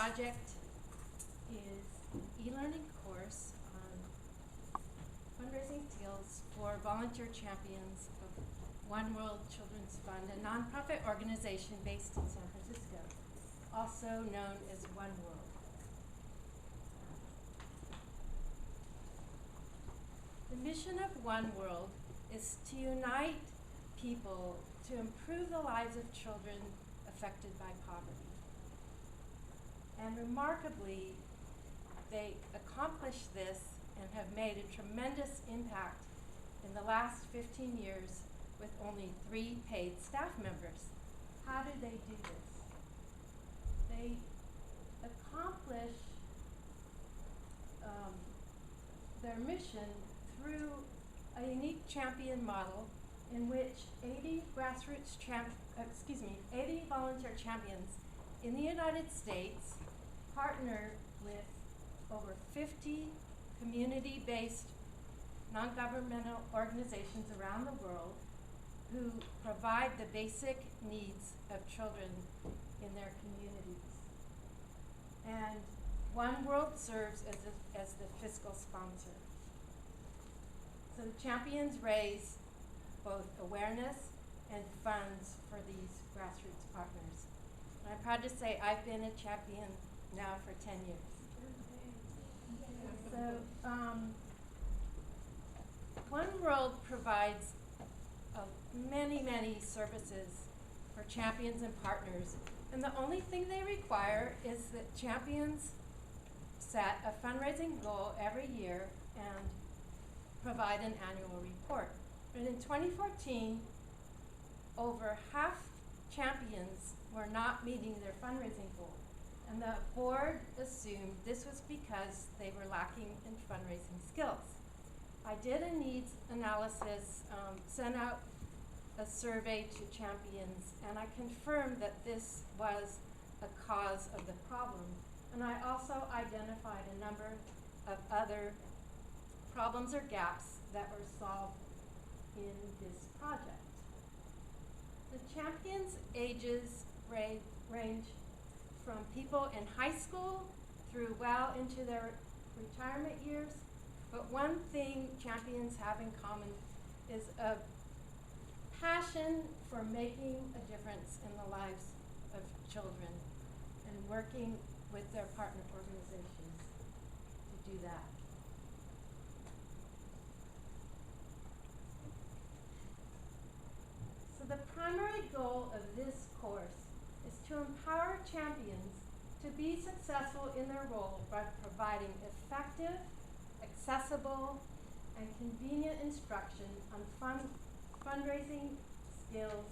project is an e-learning course on fundraising skills for volunteer champions of One World Children's Fund, a nonprofit organization based in San Francisco, also known as One World. The mission of One World is to unite people to improve the lives of children affected by poverty. And remarkably, they accomplished this and have made a tremendous impact in the last 15 years with only 3 paid staff members. How do they do this? They accomplish their mission through a unique champion model in which 80 volunteer champions in the United States partner with over 50 community-based non-governmental organizations around the world who provide the basic needs of children in their communities. And One World serves as the fiscal sponsor. So the champions raise both awareness and funds for these grassroots partners. And I'm proud to say I've been a champion now for 10 years. So One World provides many services for champions and partners, and the only thing they require is that champions set a fundraising goal every year and provide an annual report. But in 2014, over half champions were not meeting their fundraising goal, and the board assumed this was because they were lacking in fundraising skills. I did a needs analysis, sent out a survey to champions, and I confirmed that this was a cause of the problem. And I also identified a number of other problems or gaps that were solved in this project. The champions' ages range from people in high school through well into their retirement years, but one thing champions have in common is a passion for making a difference in the lives of children and working with their partner organizations to do that. So the primary goal of this course is to empower champions to be successful in their role by providing effective, accessible, and convenient instruction on fundraising skills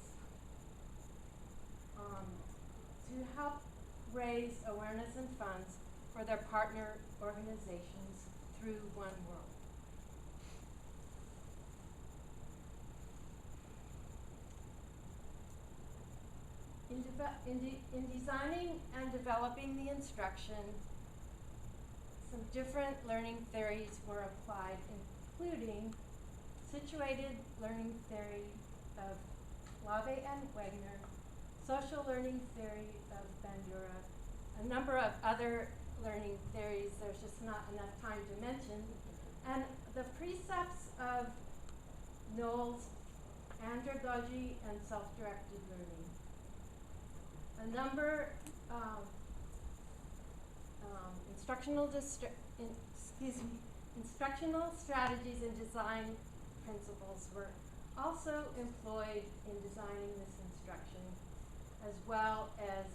to help raise awareness and funds for their partner organizations through One World. In designing and developing the instruction, some different learning theories were applied, including situated learning theory of Lave and Wegner, social learning theory of Bandura, a number of other learning theories there's just not enough time to mention, and the precepts of Knowles, andragogy, and self-directed learning. A number of instructional strategies and design principles were also employed in designing this instruction, as well as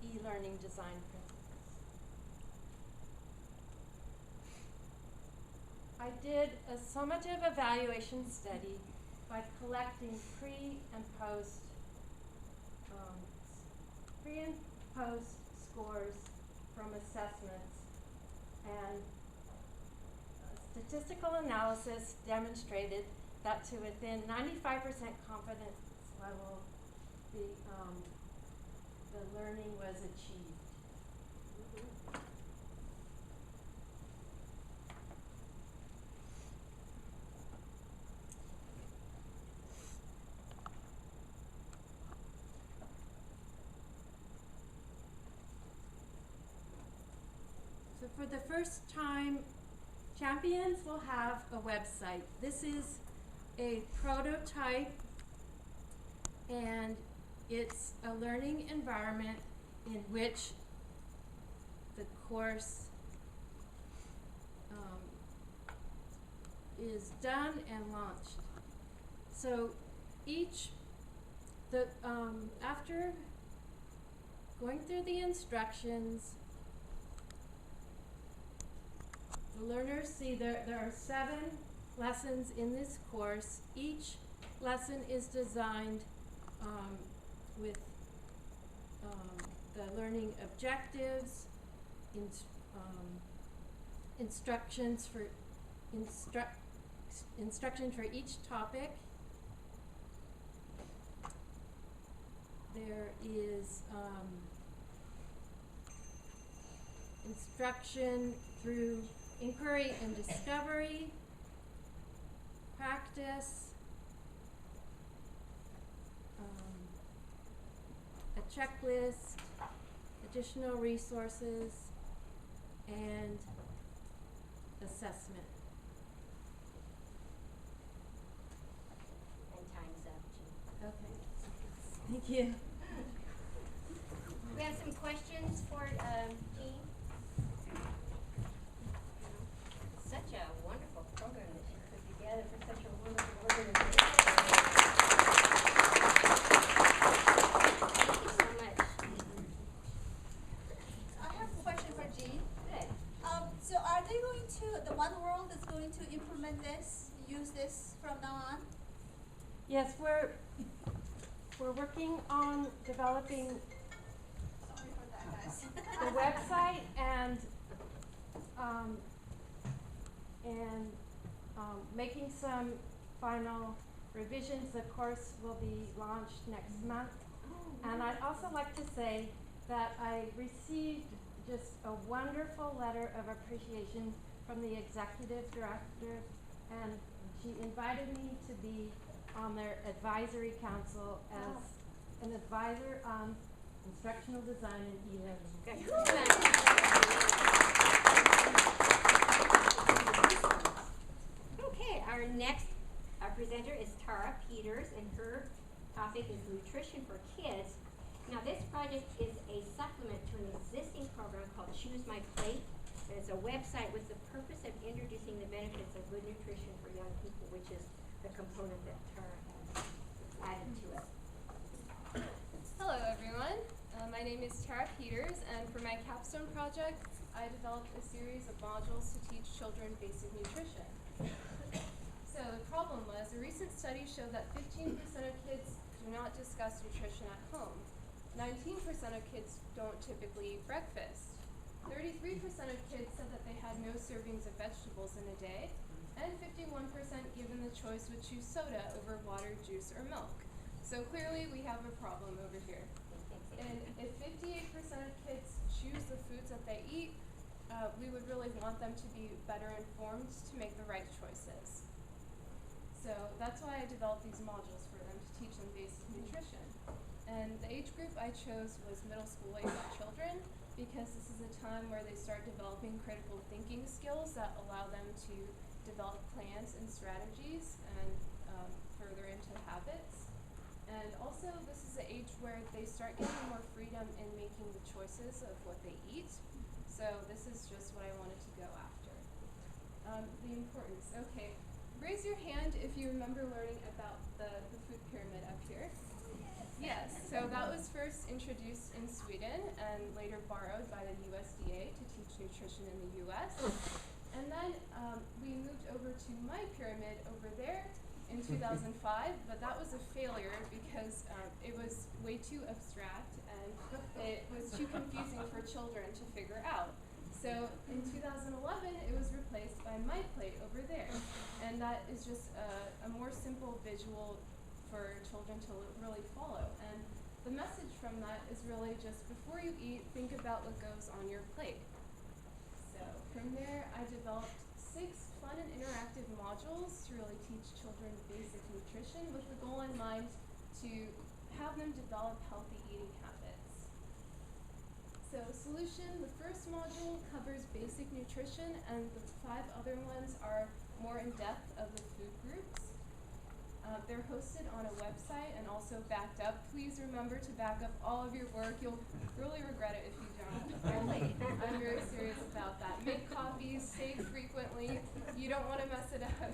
e-learning design principles. I did a summative evaluation study by collecting pre and post scores from assessments, and statistical analysis demonstrated that to within 95% confidence level, the learning was achieved. the first time, champions will have a website. This is a prototype, and it's a learning environment in which the course is done and launched. So after going through the instructions, the learners see there are 7 lessons in this course. Each lesson is designed with the learning objectives, instruction for each topic. There is instruction through inquiry and discovery, practice, a checklist, additional resources, and assessment. And time's up, Jean. Okay. Thank you. We have some questions for Jean. Such a wonderful program that she put together for such a wonderful organization. Thank you so much. I have a question for Jean. Good. So are they going to, the One World is going to implement this, use this from now on? Yes, we're working on developing Sorry for that, guys. the website and making some final revisions. The course will be launched next month. And I'd also like to say that I received just a wonderful letter of appreciation from the executive director, and she invited me to be on their advisory council as an advisor on instructional design and e-learning. Okay, our next presenter is Tara Peters, and her topic is nutrition for kids. Now, this project is a supplement to an existing program called Choose My Plate. It's a website with the purpose of introducing the benefits of good nutrition for young people, which is the component that Tara has added to it. Hello everyone, my name is Tara Peters, and for my capstone project I developed a series of modules to teach children basic nutrition. So the problem was, a recent study showed that 15% of kids do not discuss nutrition at home. 19% of kids don't typically eat breakfast. 33% of kids said that they had no servings of vegetables in a day, and 51% given the choice would choose soda over water, juice, or milk. So clearly we have a problem over here. And if 58% of kids choose the foods that they eat, we would really want them to be better informed to make the right choices. So that's why I developed these modules for them to teach them basic nutrition. And the age group I chose was middle school age children, because this is a time where they start developing critical thinking skills that allow them to develop plans and strategies and further into habits. And also, this is the age where they start getting more freedom in making the choices of what they eat. So this is just what I wanted to go after. The importance. Okay, raise your hand if you remember learning about the food pyramid up here. Yes, so that was first introduced in Sweden and later borrowed by the USDA to teach nutrition in the US. And then we moved over to my pyramid over there in 2005, but that was a failure because it was way too abstract and it was too confusing for children to figure out. So in 2011, it was replaced by my plate over there, and that is just a more simple visual for children to really follow. And the message from that is really just before you eat, think about what goes on your plate. So from there, I developed 6 fun and interactive modules to really teach children basic nutrition with the goal in mind to have them develop healthy eating habits. So solution, the first module covers basic nutrition, and the 5 other ones are more in depth of the food groups. They're hosted on a website and also backed up. Please remember to back up all of your work. You'll really regret it if you don't. I'm very serious about that. Make copies, save frequently. You don't want to mess it up.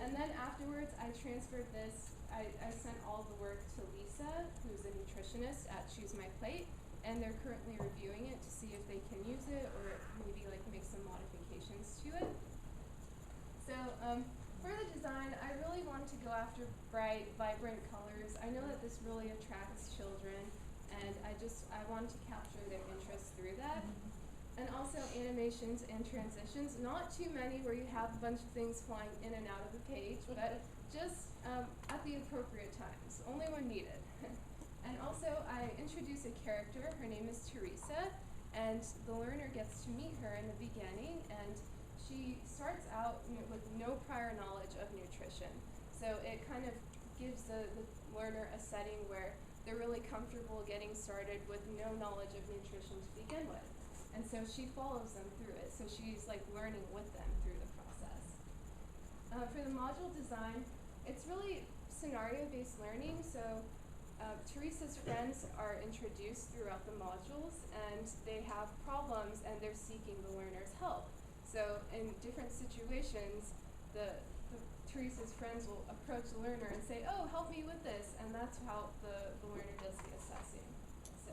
And then afterwards, I transferred this. I sent all the work to Lisa, who's a nutritionist at Choose My Plate, and they're currently reviewing it to see if they can use it or maybe like make some modifications to it. So for the design, I really wanted to go after bright, vibrant colors. I know that this really attracts children, and I wanted to capture their interest through that. And also animations and transitions, not too many where you have a bunch of things flying in and out of the page, but just at the appropriate times, only when needed. And also I introduce a character, her name is Teresa, and the learner gets to meet her in the beginning, and she starts out with no prior knowledge of nutrition. So it kind of gives the learner a setting where they're really comfortable getting started with no knowledge of nutrition to begin with. And so she follows them through it. So she's like learning with them through the process. For the module design, it's really scenario-based learning. So Teresa's friends are introduced throughout the modules, and they have problems and they're seeking the learner's help. So in different situations, Teresa's friends will approach the learner and say, oh, help me with this, and that's how the learner does the assessing. So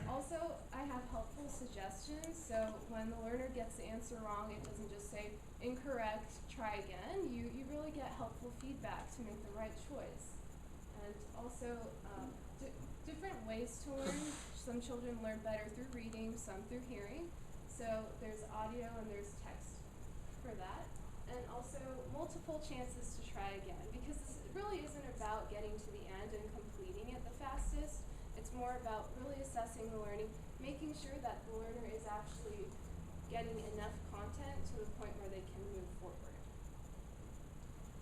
also, I have helpful suggestions, so when the learner gets the answer wrong, it doesn't just say incorrect, try again. You really get helpful feedback to make the right choice. And also, different ways to learn. Some children learn better through reading, some through hearing. So there's audio and there's text for that. And also multiple chances to try again, because this really isn't about getting to the end and completing it the fastest. It's more about really assessing the learning, making sure that the learner is actually getting enough content to the point where they can move forward.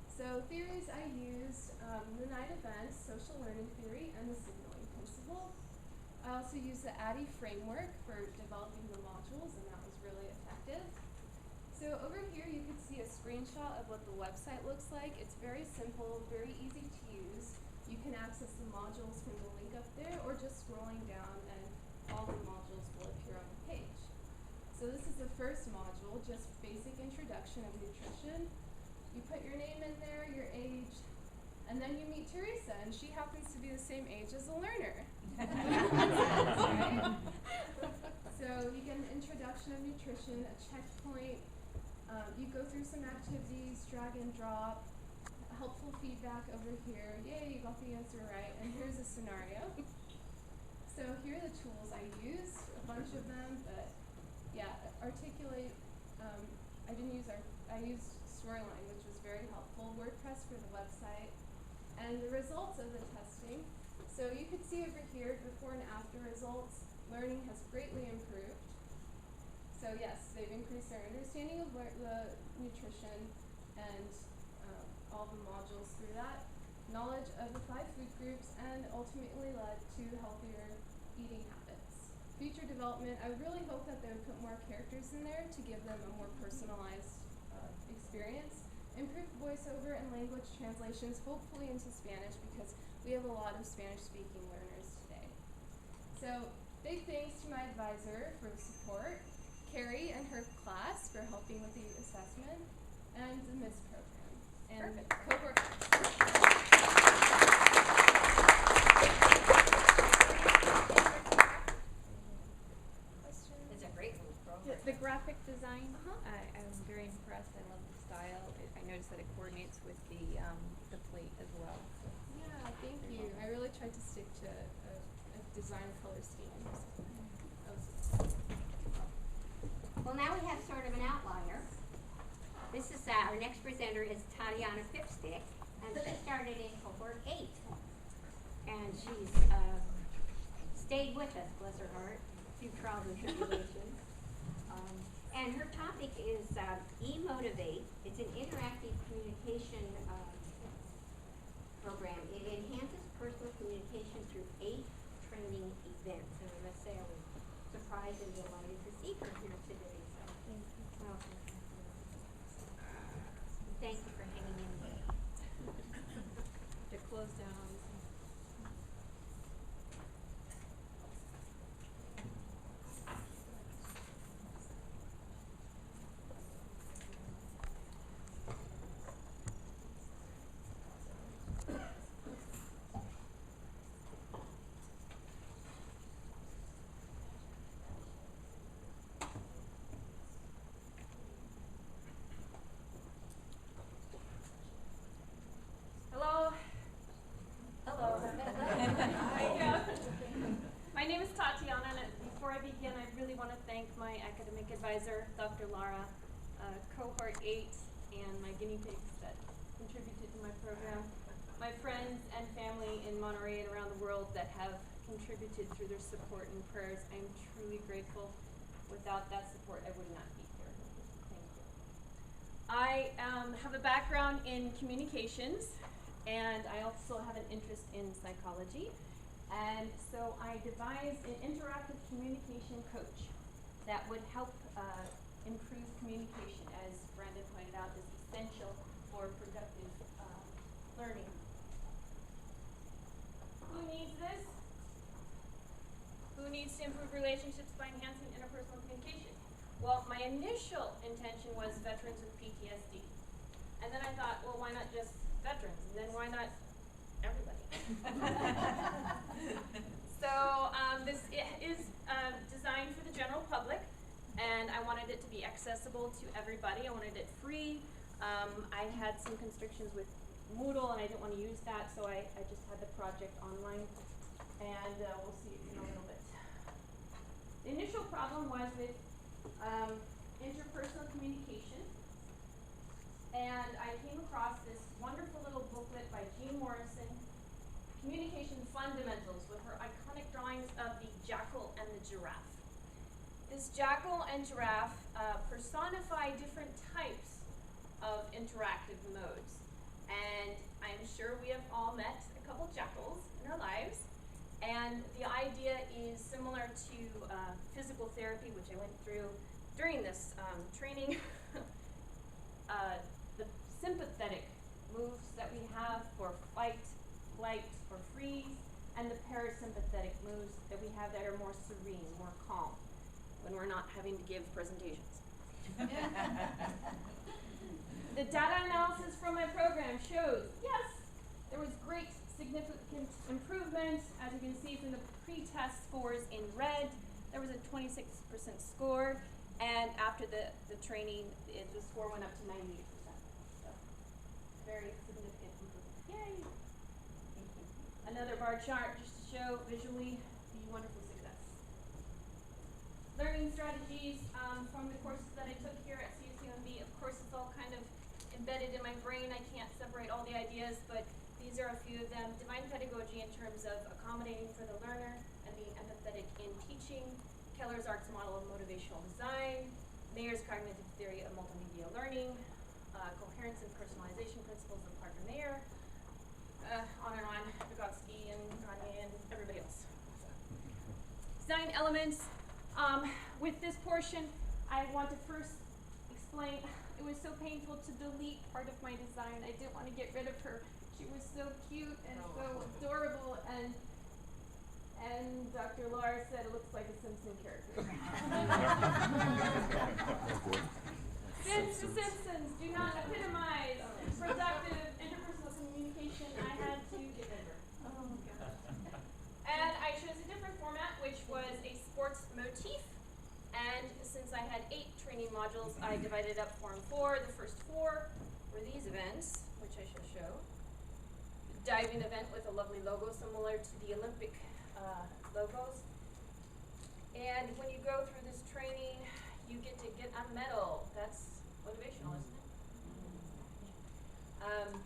So theories I used, the night events, social learning theory, and the signaling principle. I also used the ADDIE framework for developing the modules, and that was really effective. So over here you can see a screenshot of what the website looks like. It's very simple, very easy to use. You can access the modules from the link up there, or just scrolling down and all the modules will appear on the page. So this is the first module, just basic introduction of nutrition. You put your name in there, your age, and then you meet Teresa, and she happens to be the same age as the learner. Right? So you get an introduction of nutrition, a checkpoint. You go through some activities, drag and drop, helpful feedback over here. Yay, you got the answer right. And here's a scenario. So here are the tools I used, a bunch of them, but yeah, articulate. I used Storyline, which was very helpful. WordPress for the website, and the results of the testing. So you can see over here, before and after results, learning has greatly improved. So yes, they've increased their understanding of the nutrition and all the modules through that, knowledge of the 5 food groups, and ultimately led to healthier eating habits. Future development, I really hope that they would put more characters in there to give them a more personalized experience. Improved voiceover and language translations, hopefully into Spanish, because we have a lot of Spanish-speaking learners today. So big thanks to my advisor for support, Carrie and her class for helping with the assessment, and the MISS program. And cohort. It's a great little program. The graphic design, I'm very impressed. I love the style. I noticed that it coordinates with the plate as well. Yeah, thank you. I really tried to stick to a design color scheme. Well, now we have sort of an outlier. This is our next presenter is Tatiana Pipstick, and she started in cohort 8. And she's stayed with us, bless her heart, through trials and tribulations. And her topic is eMotivate. It's an interactive communication program. It enhances personal communication through 8 training events. And I must say I was surprised and delighted to see her here today. So, welcome. Thank you for hanging in there. To close down, obviously. Hello. Hello. Hi. My name is Tatiana, and before I begin, I really want to thank my academic advisor, Dr. Lara, Cohort 8, and my guinea pigs that contributed to my program, my friends and family in Monterey and around the world that have contributed through their support and prayers. I am truly grateful. Without that support, I would not be here. Thank you. I have a background in communications, and I also have an interest in psychology. And so I devised an interactive communication coach that would help improve communication, as Brandon pointed out, is essential for productive learning. Who needs this? Who needs to improve relationships by enhancing interpersonal communication? Well, my initial intention was veterans with PTSD. And then I thought, well, why not just veterans? And then why not everybody? So this is designed for the general public, and I wanted it to be accessible to everybody. I wanted it free. I had some constrictions with Moodle, and I didn't want to use that, so I just had the project online, and we'll see it in a little bit. The initial problem was with interpersonal communication, and I came across this wonderful little booklet by Jean Morrison, Communication Fundamentals, with her iconic drawings of the jackal and the giraffe. This jackal and giraffe personify different types of interactive modes, and I'm sure we have all met a couple jackals in our lives, and the idea is similar to physical therapy, which I went through during this training. The sympathetic moves that we have for fight, flight, or freeze, and the parasympathetic moves that we have that are more serene, more calm, when we're not having to give presentations. The data analysis from my program shows, yes, there was great significant improvement. As you can see from the pre-test scores in red, there was a 26% score, and after the training, the score went up to 98%. So, very significant improvement. Yay! Another bar chart just to show visually the wonderful success. Learning strategies from the courses that I took here at CSUMB. Of course, it's all kind of embedded in my brain. I can't separate all the ideas, but these are a few of them. Divine pedagogy in terms of accommodating for the learner and being empathetic in teaching. Keller's Arts model of motivational design. Mayer's cognitive theory of multimedia learning. Coherence and personalization principles of Parker Mayer. On and on, Vygotsky and Gagne and everybody else. Design elements. With this portion, I want to first explain, it was so painful to delete part of my design. I didn't want to get rid of her. She was so cute and so adorable, and Dr. Laura said it looks like a Simpson character. Since the Simpsons do not epitomize productive interpersonal communication, I had to get rid of her. And I chose a different format, which was a sports motif. And since I had 8 training modules, I divided it up 4 and 4. The first 4 were these events, which I shall show. The diving event with a lovely logo similar to the Olympic logos. And when you go through this training, you get to get a medal. That's motivational, isn't it?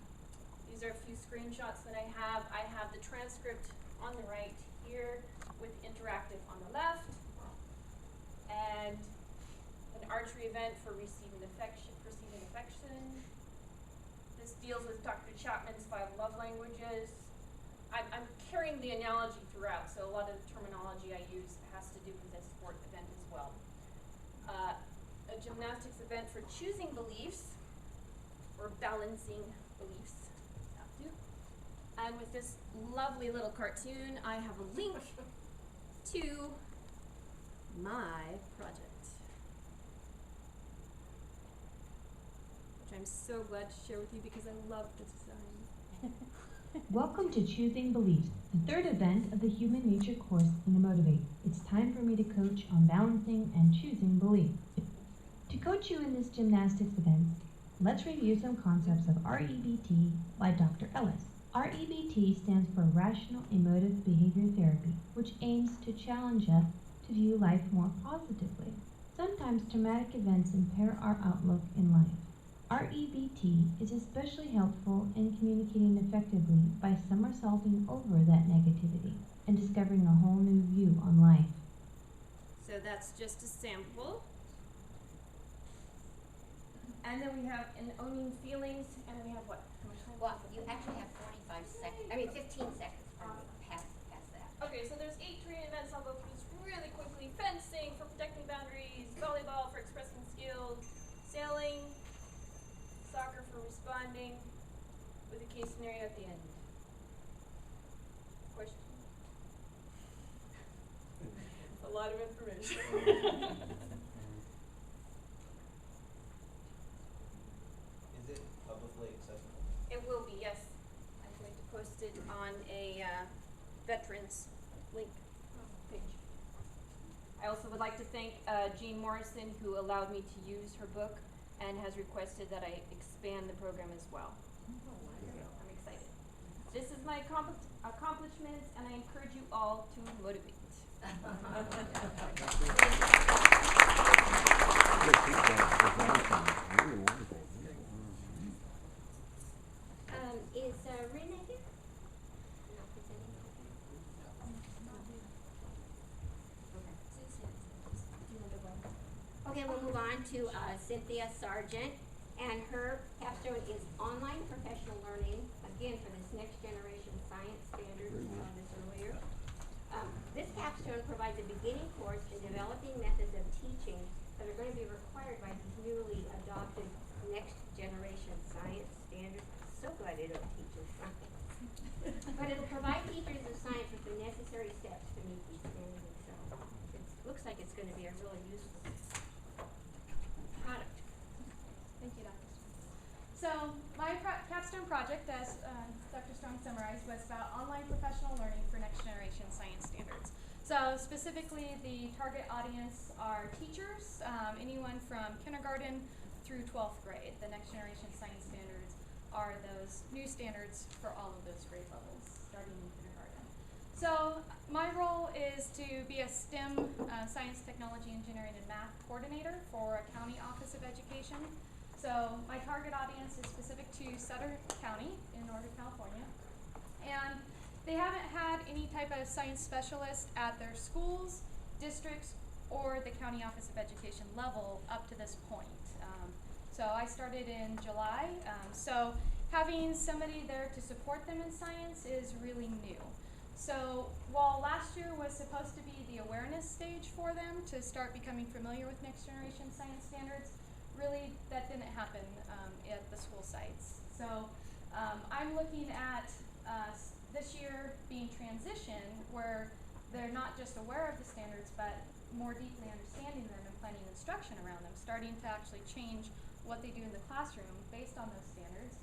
These are a few screenshots that I have. I have the transcript on the right here with interactive on the left. And an archery event for receiving affection. This deals with Dr. Chapman's 5 love languages. I'm carrying the analogy throughout, so a lot of the terminology I use has to do with this sport event as well. A gymnastics event for choosing beliefs, or balancing beliefs. And with this lovely little cartoon, I have a link to my project, which I'm so glad to share with you because I love the design. Welcome to Choosing Beliefs, the third event of the Human Nature course in Motivate. It's time for me to coach on balancing and choosing beliefs. To coach you in this gymnastics event, let's review some concepts of REBT by Dr. Ellis. REBT stands for Rational Emotive Behavior Therapy, which aims to challenge us to view life more positively. Sometimes traumatic events impair our outlook in life. REBT is especially helpful in communicating effectively by somersaulting over that negativity and discovering a whole new view on life. So that's just a sample. And then we have in owning feelings, and we have what? How much time? Well, you actually have 15 seconds for me, past that. Okay, so there's 8 training events. I'll go through this really quickly. Fencing for protecting boundaries, volleyball for expressing skills, sailing, soccer for responding, with a case scenario at the end. Question? It's a lot of information. Is it publicly accessible? It will be, yes. I'm going to post it on a veterans link page. I also would like to thank Jean Morrison, who allowed me to use her book and has requested that I expand the program as well. So I'm excited. This is my accomplishments, and I encourage you all to motivate. Is Rena here? Not presenting? Okay, we'll move on to Cynthia Sargent, and her capstone is online professional learning, again for this next generation science standard. We saw this earlier. This capstone provides a beginning course in developing methods of teaching that are going to be required by these newly adopted next generation science standards. So glad they don't teach us science. But it'll provide teachers of science with the necessary steps to meet these standards. So it looks like it's going to be a really useful product. Thank you, Dr. Strong. So my capstone project, as Dr. Strong summarized, was about online professional learning for next generation science standards. So specifically, the target audience are teachers, anyone from kindergarten through 12th grade. The next generation science standards are those new standards for all of those grade levels, starting in kindergarten. So my role is to be a STEM, science, technology, engineering, and math coordinator for a county office of education. So my target audience is specific to Sutter County in Northern California. And they haven't had any type of science specialist at their schools, districts, or the county office of education level up to this point. So I started in July. So having somebody there to support them in science is really new. So while last year was supposed to be the awareness stage for them to start becoming familiar with next generation science standards, really that didn't happen at the school sites. So I'm looking at this year being transition, where they're not just aware of the standards, but more deeply understanding them and planning instruction around them, starting to actually change what they do in the classroom based on those standards.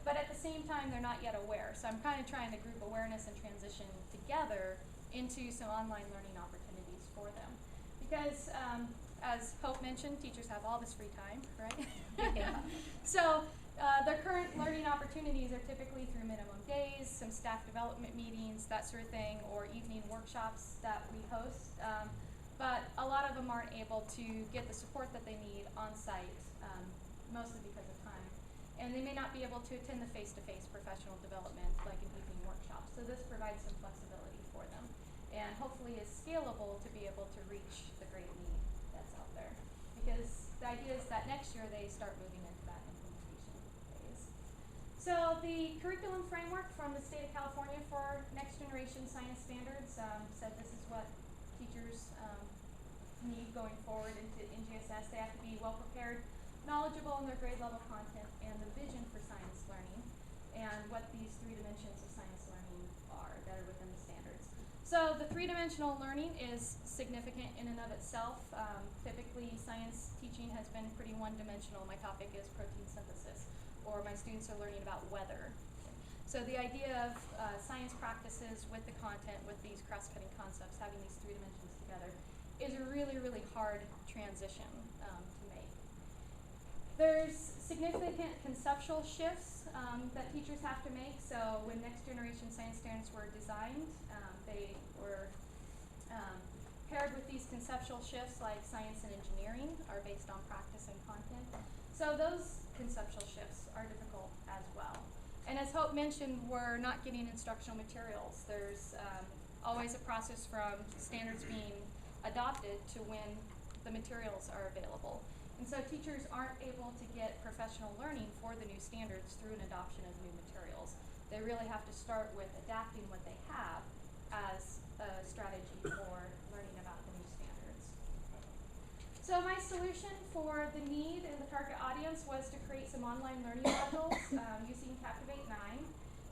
But at the same time, they're not yet aware. So I'm kind of trying to group awareness and transition together into some online learning opportunities for them. Because as Hope mentioned, teachers have all this free time, right? So their current learning opportunities are typically through minimum days, some staff development meetings, that sort of thing, or evening workshops that we host. But a lot of them aren't able to get the support that they need on site, mostly because of time. And they may not be able to attend the face-to-face professional development like an evening workshop. So this provides some flexibility for them, and hopefully is scalable to be able to reach the great need that's out there. Because the idea is that next year they start moving into that implementation phase. So the curriculum framework from the state of California for next generation science standards said this is what teachers need going forward into NGSS. They have to be well prepared, knowledgeable in their grade level content and the vision for science learning and what these 3 dimensions of science learning are that are within the standards. So the 3-dimensional learning is significant in and of itself. Typically science teaching has been pretty one-dimensional. My topic is protein synthesis, or my students are learning about weather. So the idea of science practices with the content, with these cross-cutting concepts, having these 3 dimensions together, is a really, really hard transition to make. There's significant conceptual shifts that teachers have to make. So when next generation science standards were designed, they were paired with these conceptual shifts like science and engineering are based on practice and content. So those conceptual shifts are difficult as well. And as Hope mentioned, we're not getting instructional materials. There's always a process from standards being adopted to when the materials are available. And so teachers aren't able to get professional learning for the new standards through an adoption of new materials. They really have to start with adapting what they have as a strategy for learning about the new standards. So my solution for the need and the target audience was to create some online learning modules using Captivate 9.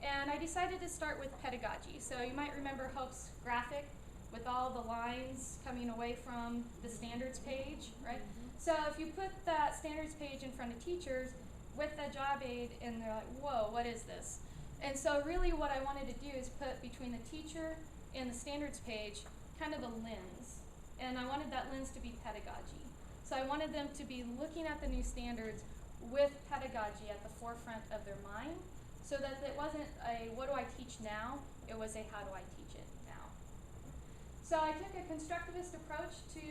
And I decided to start with pedagogy. So you might remember Hope's graphic with all the lines coming away from the standards page, right? So if you put that standards page in front of teachers with a job aid and they're like, whoa, what is this? And so really what I wanted to do is put between the teacher and the standards page kind of a lens. And I wanted that lens to be pedagogy. So I wanted them to be looking at the new standards with pedagogy at the forefront of their mind, so that it wasn't a what do I teach now, it was a how do I teach it now. So I took a constructivist approach to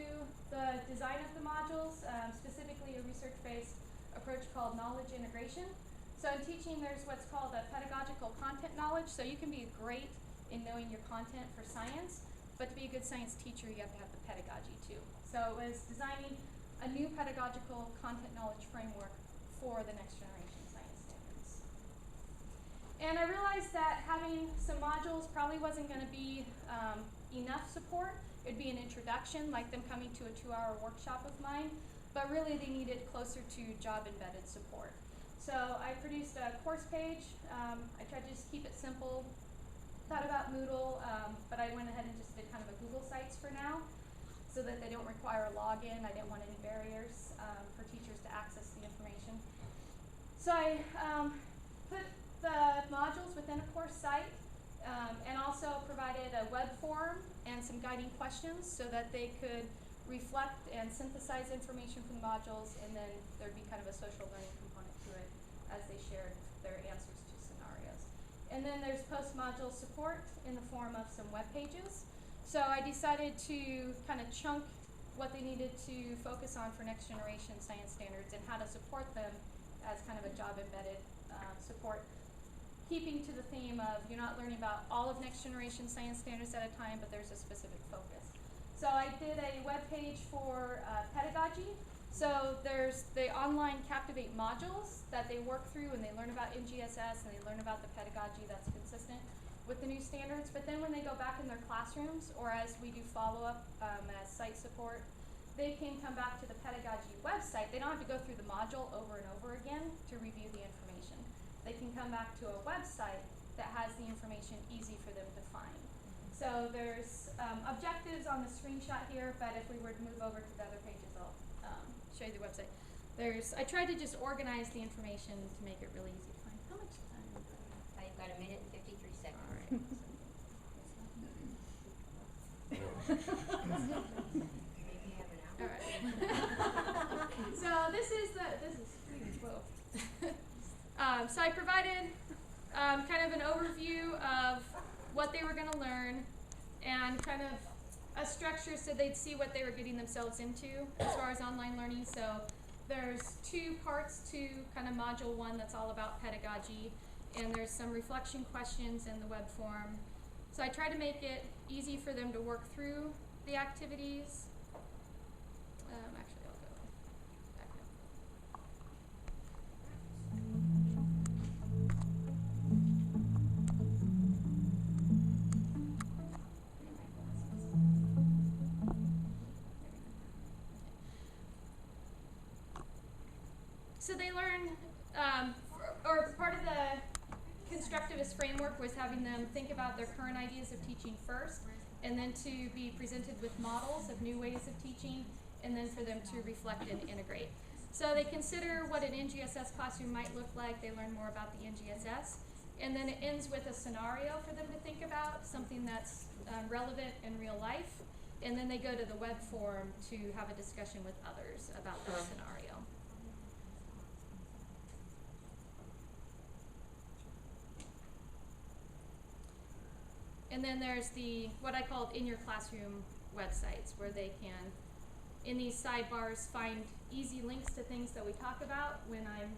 the design of the modules, specifically a research-based approach called knowledge integration. So in teaching, there's what's called a pedagogical content knowledge. So you can be great in knowing your content for science, but to be a good science teacher, you have to have the pedagogy too. So it was designing a new pedagogical content knowledge framework for the next generation science standards. And I realized that having some modules probably wasn't going to be enough support. It'd be an introduction, like them coming to a 2-hour workshop of mine, but really they needed closer to job-embedded support. So I produced a course page. I tried to just keep it simple. Thought about Moodle, but I went ahead and just did kind of a Google Sites for now, so that they don't require a login. I didn't want any barriers for teachers to access the information. So I put the modules within a course site and also provided a web form and some guiding questions so that they could reflect and synthesize information from the modules, and then there'd be kind of a social learning component to it as they shared their answers to scenarios. And then there's post-module support in the form of some web pages. So I decided to kind of chunk what they needed to focus on for next generation science standards and how to support them as kind of a job-embedded support, keeping to the theme of you're not learning about all of next generation science standards at a time, but there's a specific focus. So I did a web page for pedagogy. So there's the online Captivate modules that they work through, and they learn about NGSS and they learn about the pedagogy that's consistent with the new standards. But then when they go back in their classrooms, or as we do follow-up as site support, they can come back to the pedagogy website. They don't have to go through the module over and over again to review the information. They can come back to a website that has the information easy for them to find. So there's objectives on the screenshot here, but if we were to move over to the other pages, I'll show you the website. I tried to just organize the information to make it really easy to find. How much time? I've got 1 minute and 53 seconds. All right. Maybe you have an hour. All right. So this is huge. Whoa. So I provided kind of an overview of what they were going to learn and kind of a structure so they'd see what they were getting themselves into as far as online learning. So there's 2 parts to kind of module 1 that's all about pedagogy, and there's some reflection questions in the web form. So I try to make it easy for them to work through the activities. Actually, I'll go back up. this framework was having them think about their current ideas of teaching first, and then to be presented with models of new ways of teaching, and then for them to reflect and integrate. So they consider what an NGSS classroom might look like, they learn more about the NGSS, and then it ends with a scenario for them to think about, something that's relevant in real life, and then they go to the web forum to have a discussion with others about that scenario. And then there's the, what I called in your classroom websites, where they can, in these sidebars, find easy links to things that we talk about when I'm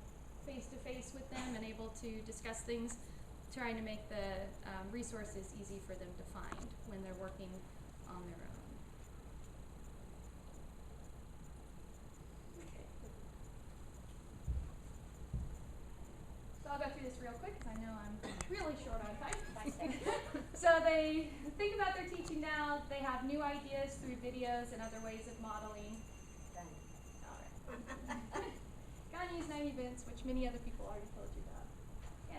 face to face with them and able to discuss things, trying to make the resources easy for them to find when they're working on their own. So I'll go through this real quick because I know I'm really short on time. So they think about their teaching now. They have new ideas through videos and other ways of modeling. All right. Gotta use 90 events, which many other people already told you about.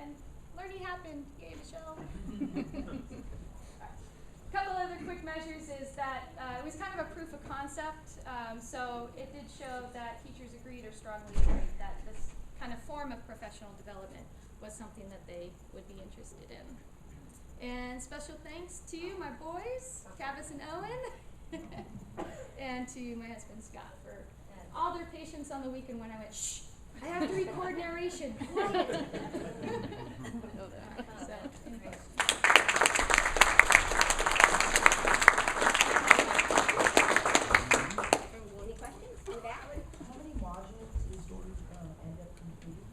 And learning happened. Yay, Michelle. A couple other quick measures is that it was kind of a proof of concept. So it did show that teachers agreed or strongly agreed that this kind of form of professional development was something that they would be interested in. And special thanks to my boys, Travis and Owen, and to my husband Scott for all their patience on the weekend when I went, shh, I have to record narration, quiet. So, anyway. Any questions? With that? How many modules do students end up completing?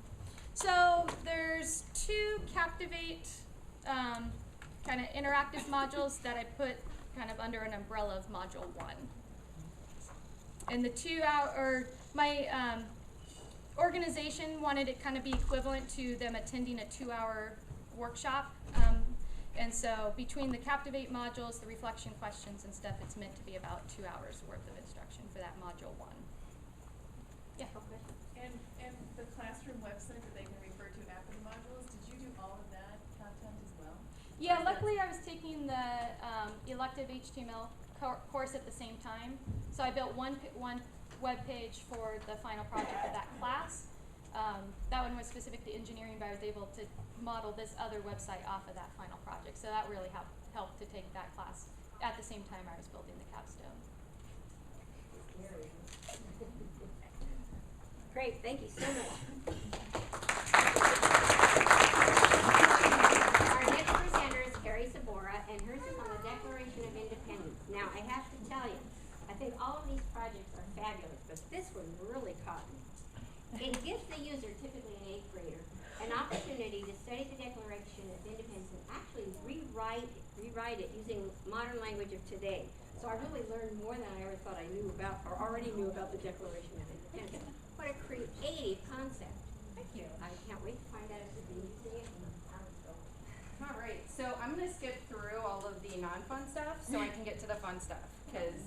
So there's 2 Captivate kind of interactive modules that I put kind of under an umbrella of module 1. And the 2 hour, or my organization wanted it kind of be equivalent to them attending a 2-hour workshop. And so between the Captivate modules, the reflection questions and stuff, it's meant to be about 2 hours worth of instruction for that module 1. Yeah. And the classroom website that they can refer to after the modules, did you do all of that content as well? Yeah, luckily I was taking the elective HTML course at the same time. So I built one web page for the final project of that class. That one was specific to engineering, but I was able to model this other website off of that final project. So that really helped to take that class at the same time I was building the capstone. Great, thank you so much. Our next presenter is Carrie Sabora, and hers is on the Declaration of Independence. Now, I have to tell you, I think all of these projects are fabulous, but this one really caught me. It gives the user, typically an 8th grader, an opportunity to study the Declaration of Independence and actually rewrite it using modern language of today. So I really learned more than I ever thought I knew about, or already knew about the Declaration of Independence. What a creative concept. Thank you. I can't wait to find out if they'll be using it. All right, so I'm going to skip through all of the non-fun stuff so I can get to the fun stuff, because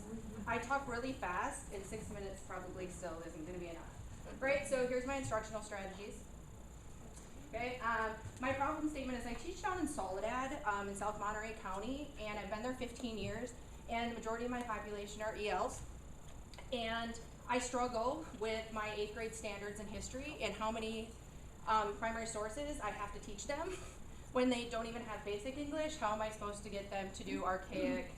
I talk really fast and 6 minutes probably still isn't going to be enough. Right, so here's my instructional strategies. Okay, my problem statement is I teach down in Soledad in South Monterey County, and I've been there 15 years, and the majority of my population are ELs. And I struggle with my 8th grade standards in history and how many primary sources I have to teach them. When they don't even have basic English, how am I supposed to get them to do archaic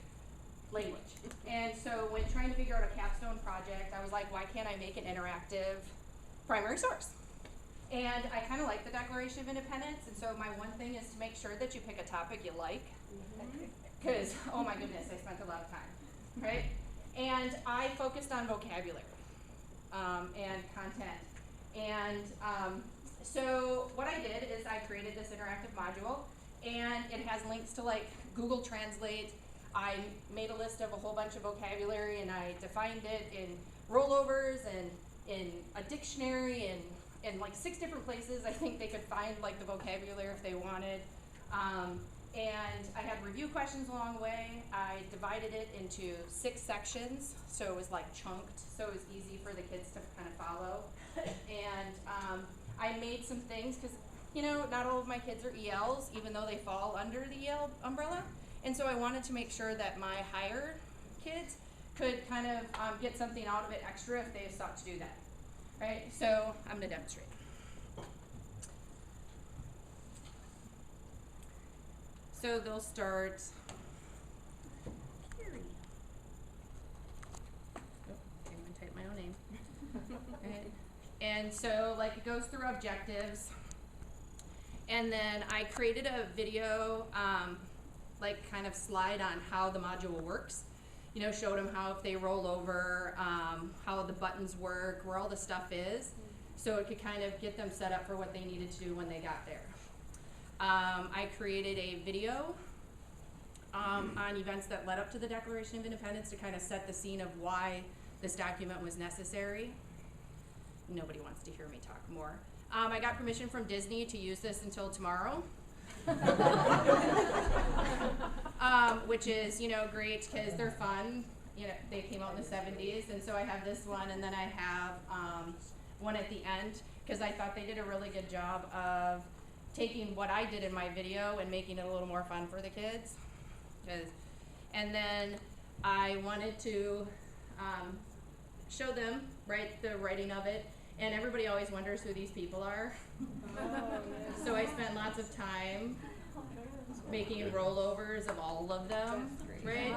language? And so when trying to figure out a capstone project, I was like, why can't I make an interactive primary source? And I kind of like the Declaration of Independence, and so my one thing is to make sure that you pick a topic you like, because, oh my goodness, I spent a lot of time, right? And I focused on vocabulary and content. And so what I did is I created this interactive module, and it has links to like Google Translate. I made a list of a whole bunch of vocabulary, and I defined it in rollovers and in a dictionary and in like 6 different places. I think they could find like the vocabulary if they wanted. And I had review questions along the way. I divided it into 6 sections, so it was like chunked, so it was easy for the kids to kind of follow. And I made some things, because you know, not all of my kids are ELs, even though they fall under the EL umbrella. And so I wanted to make sure that my higher kids could kind of get something out of it extra if they sought to do that. Right? So I'm going to demonstrate. So they'll start. Carrie. Oh, okay, I'm going to type my own name. Right. And so, like, it goes through objectives. And then I created a video, like, kind of slide on how the module works. You know, showed them how if they roll over, how the buttons work, where all the stuff is. So it could kind of get them set up for what they needed to do when they got there. I created a video on events that led up to the Declaration of Independence to kind of set the scene of why this document was necessary. Nobody wants to hear me talk more. I got permission from Disney to use this until tomorrow. Which is, you know, great because they're fun. You know, they came out in the 70s, and so I have this one, and then I have one at the end because I thought they did a really good job of taking what I did in my video and making it a little more fun for the kids. And then I wanted to show them, right, the writing of it, and everybody always wonders who these people are. So I spent lots of time making rollovers of all of them, right?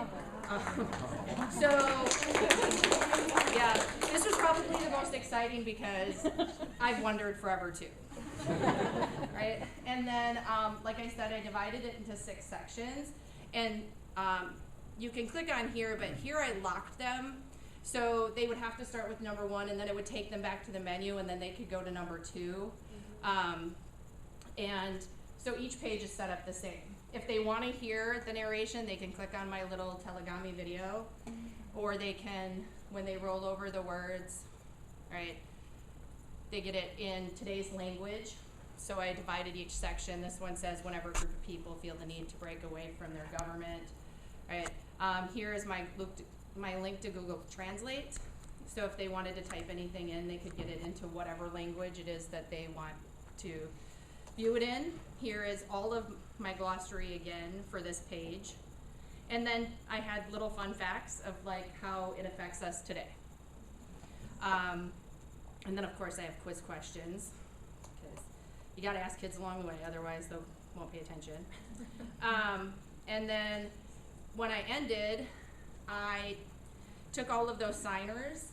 So, yeah, this was probably the most exciting because I've wondered forever too. Right? And then, like I said, I divided it into 6 sections. And you can click on here, but here I locked them. So they would have to start with number 1, and then it would take them back to the menu, and then they could go to number 2. And so each page is set up the same. If they want to hear the narration, they can click on my little Telegami video, or they can, when they roll over the words, right, they get it in today's language. So I divided each section. This one says, whenever a group of people feel the need to break away from their government, right? Here is my link to Google Translate. So if they wanted to type anything in, they could get it into whatever language it is that they want to view it in. Here is all of my glossary again for this page. And then I had little fun facts of like how it affects us today. And then of course I have quiz questions, because you gotta ask kids along the way, otherwise they won't pay attention. And then when I ended, I took all of those signers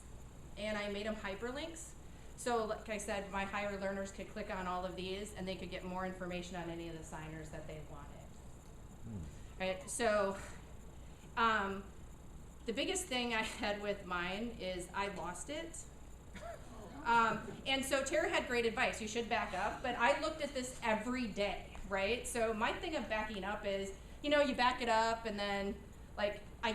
and I made them hyperlinks. So like I said, my higher learners could click on all of these and they could get more information on any of the signers that they wanted. Right, so the biggest thing I had with mine is I lost it. And so Tara had great advice, you should back up, but I looked at this every day, right? So my thing of backing up is, you know, you back it up and then like I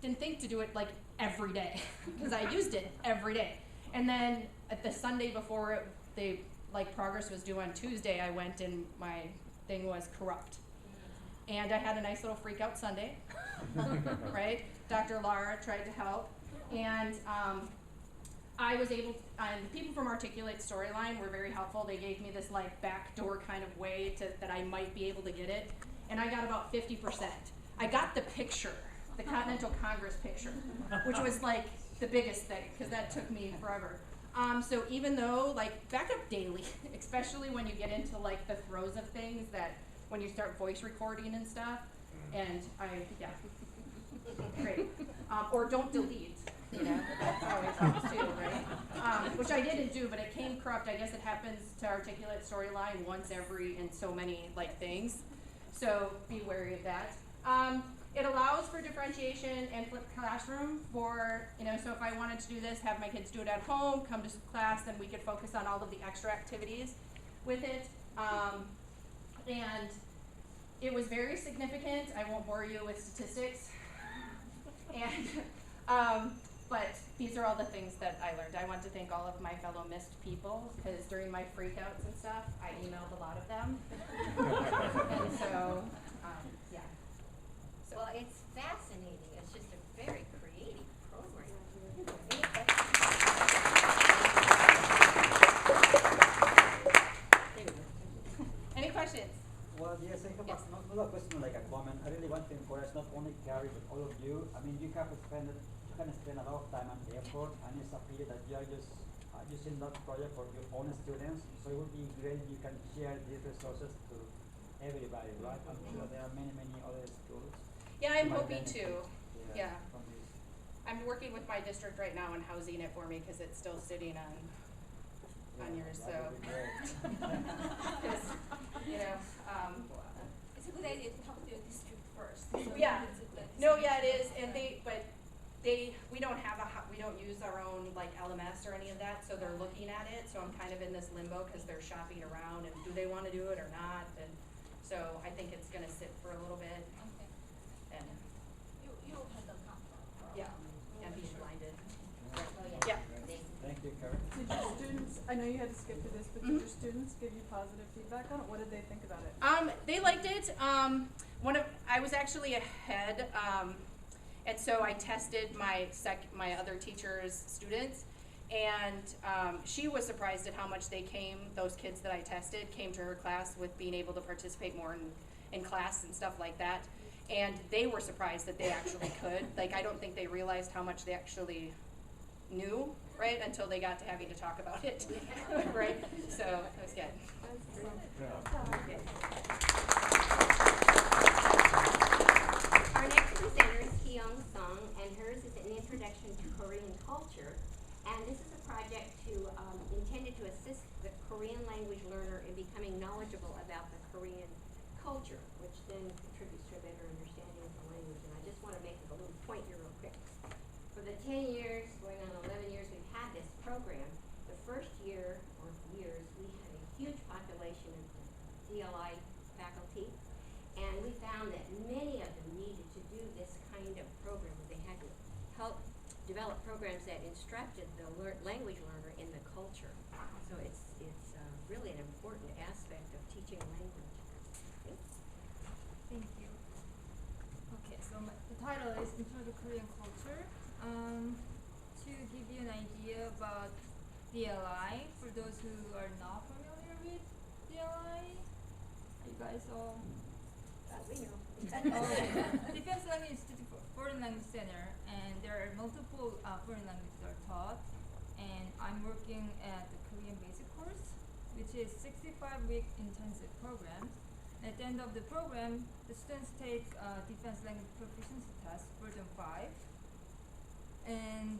didn't think to do it like every day because I used it every day. And then at the Sunday before progress was due on Tuesday, I went and my thing was corrupt. And I had a nice little freak out Sunday, right? Dr. Lara tried to help. And I was able to, and people from Articulate Storyline were very helpful. They gave me this like backdoor kind of way that I might be able to get it. And I got about 50%. I got the picture, the Continental Congress picture, which was like the biggest thing, because that took me forever. So even though, like, back up daily, especially when you get into like the throes of things, that when you start voice recording and stuff, and yeah, great. Or don't delete, you know, that always helps too, right? Which I didn't do, but it came corrupt. I guess it happens to Articulate Storyline once every in so many like things. So be wary of that. It allows for differentiation and flipped classroom for, you know, so if I wanted to do this, have my kids do it at home, come to class, then we could focus on all of the extra activities with it. And it was very significant. I won't bore you with statistics. And, but these are all the things that I learned. I want to thank all of my fellow MIST people, because during my freakouts and stuff, I emailed a lot of them. And so, yeah. So. Well, it's fascinating. It's just a very creative program. Well, yes, I have Yes. not a question, like a comment. I really want to encourage not only Carrie but all of you. I mean, you can spend a lot of time and effort, and it's a pity that you are just using that project for your own students. So it would be great if you can share these resources to everybody, right? I'm sure there are many other schools. Yeah, who I'm might hoping benefit, to. Yeah. from this. I'm working with my district right now and housing it for me because it's still sitting on yours, that so. would be great. 'Cause, you know, It's a good idea to talk to your district first. Yeah. It's a good no, idea. yeah, it is, and we don't have we don't use our own like LMS or any of that, so they're looking at it, so I'm kind of in this limbo because they're shopping around and do they want to do it or not, and so I think it's gonna sit for a little bit, Okay. and You had the contract. yeah, and be blinded. Yeah. Thank you, Carrie. Did your students, I know you had to skip through this, but did your students give you positive feedback on it? What did they think about it? They liked it. I was actually ahead, and so I tested my other teacher's students, and she was surprised at how much those kids that I tested came to her class with being able to participate more in class and stuff like that. And they were surprised that they actually could. Like, I don't think they realized how much they actually knew, right, until they got to having to talk about it, right? So it was good. Our next presenter is Kiyoung, and hers is an introduction to Korean culture. And this is a project intended to assist the Korean language learner in becoming knowledgeable about the Korean culture, which then contributes to a better understanding of the language. And I just want to make a little point here real quick. For the 10 years, going on 11 years we've had this program, the first year or years we had a huge population of DLI faculty, and we found that many of them needed to do this kind of program where they had to help develop programs that instructed the language learner in the culture. So it's really an important aspect of teaching a language. Thank you. Okay, so the title is Intro to Korean Culture. To give you an idea about DLI, for those who are not familiar with DLI, are you guys all? We know. Defense Language Institute for Foreign Language Center, and there are multiple foreign languages are taught, and I'm working at the Korean basic course, which is 65-week intensive programs. At the end of the program, the students take Defense Language Proficiency Test, version 5, and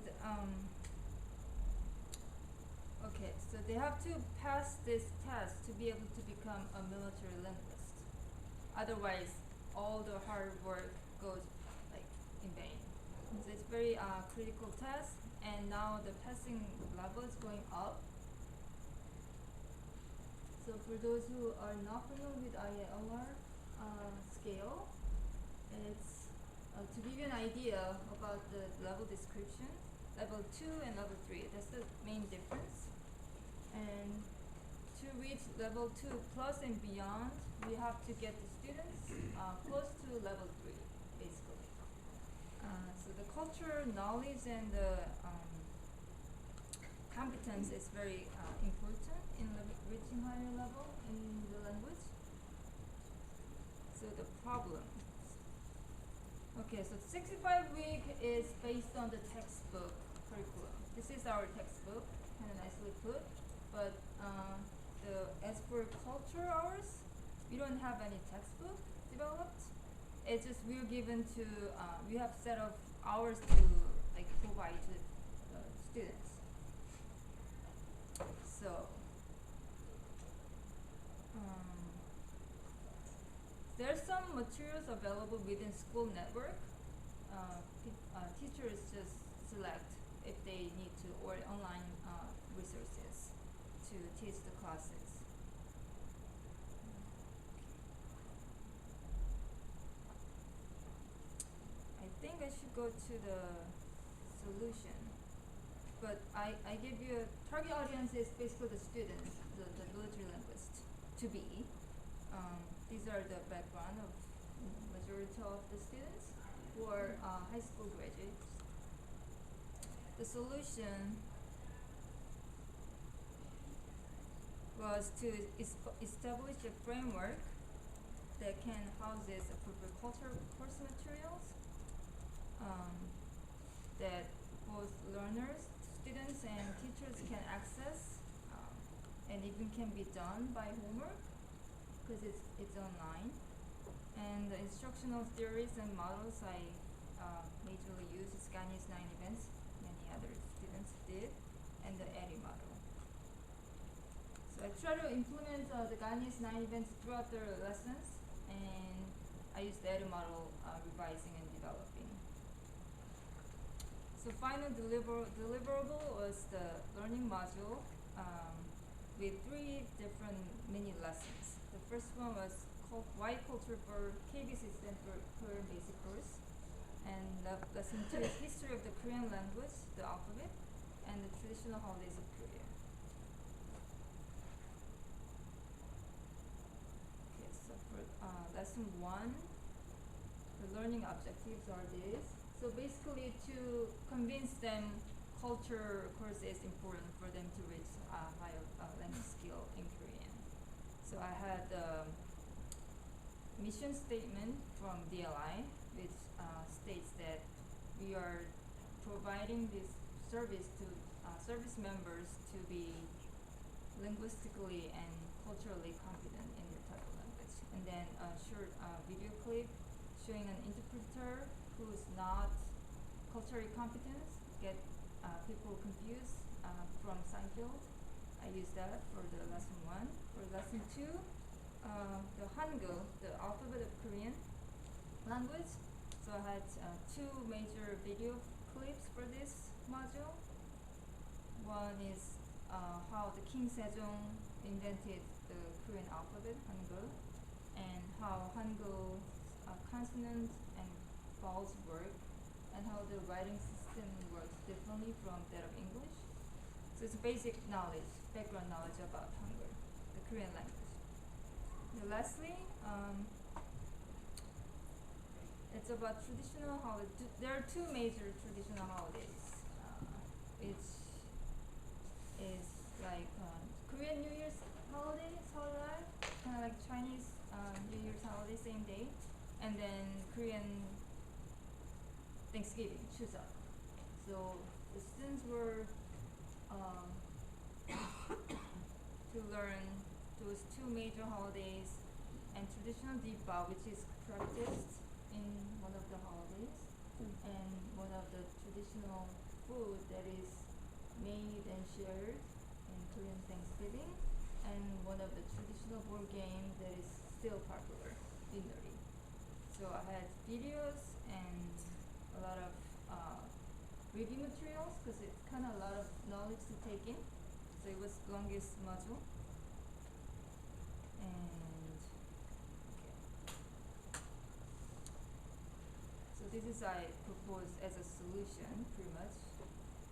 okay, so they have to pass this test to be able to become a military linguist. Otherwise, all the hard work goes like in vain. So it's very critical test, and now the passing level is going up. So for those who are not familiar with IALR scale, it's to give you an idea about the level description, level 2 and level 3, that's the main difference. And to reach level 2 plus and beyond, we have to get the students close to level 3, basically. So the culture, knowledge, and the competence is very important in reaching higher level in the language. So the problem. Okay, so 65-week is based on the textbook curriculum. This is our textbook, kind of nicely put. But as for culture hours, we don't have any textbook developed. It's just we're given to, we have set of hours to like provide to students. So, there's some materials available within school network. Teachers just select if they need to, or online resources to teach the classes. I think I should go to the solution. But I give you a target audience is basically the students, the military linguists to be. These are the background of majority of the students who are high school graduates. The solution was to establish a framework that can house this appropriate culture course materials that both learners, students, and teachers can access, and even can be done by homework because it's online. And the instructional theories and models I majorly use is Ghanese 9 events, many other students did, and the EDI model. So I try to implement the Ghanese 9 events throughout the lessons, and I use the EDI model revising and developing. So final deliverable was the learning module with 3 different mini lessons. The first one was called Why Culture for KBC stands for Korean Basic Course. And lesson 2 is History of the Korean Language, the alphabet, and the traditional holidays of Korea. Okay, so for lesson 1, the learning objectives are these. So basically to convince them culture course is important for them to reach a higher language skill in Korean. So I had mission statement from DLI, which states that we are providing this service to service members to be linguistically and culturally competent in their type of language. And then a short video clip showing an interpreter who's not culturally competent, get people confused from Seinfeld. I use that for the lesson 1. For lesson 2, the Hangul, the alphabet of Korean language. So I had 2 major video clips for this module. One is how the King Sejong invented the Korean alphabet, Hangul, and how Hangul consonants and vowels work, and how the writing system works differently from that of English. So it's basic knowledge, background knowledge about Hangul, the Korean language. And lastly, it's about traditional holidays. There are 2 major traditional holidays, which is like Korean New Year's holiday, kind of like Chinese New Year's holiday, same day, and then Korean Thanksgiving, Chuseok. So the students were to learn those 2 major holidays and traditional Dipa, which is practiced in one of the holidays, and one of the traditional food that is made and shared in Korean Thanksgiving, and one of the traditional board game that is still popular, Inori. So I had videos and a lot of review materials because it's kind of a lot of knowledge to take in. So it was longest module. And okay. So this is I proposed as a solution pretty much.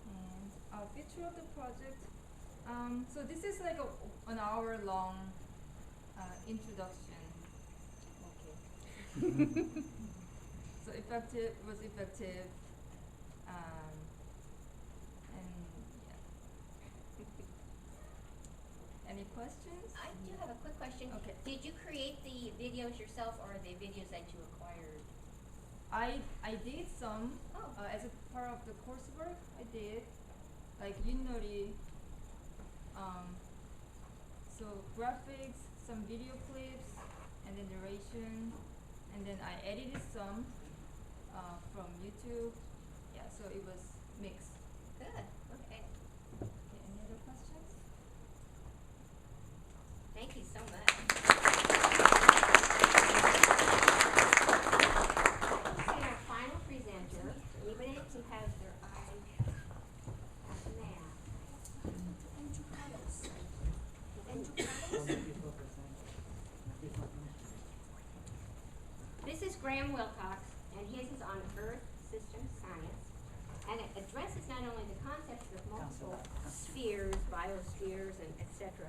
And our future of the project. So this is like an hour long introduction. Okay. So effective was effective. And yeah. Any questions? I do have a quick question. Okay. Did you create the videos yourself, or are they videos that you acquired? I did some as a part of the coursework. I did like Yunori. So graphics, some video clips, and then narration, and then I edited some from YouTube. Yeah, so it was mixed. Good. Okay. Okay, any other questions? Thank you so much. Okay, our final presenter, anybody who has their eye on the map. This is Graham Wilcox, and his is on Earth System Science, and it addresses not only the concepts of multiple spheres, biospheres, and etc.,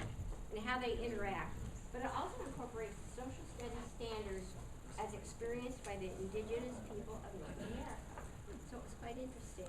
and how they interact, but it also incorporates social studies standards as experienced by the indigenous people of North America. So it was quite interesting.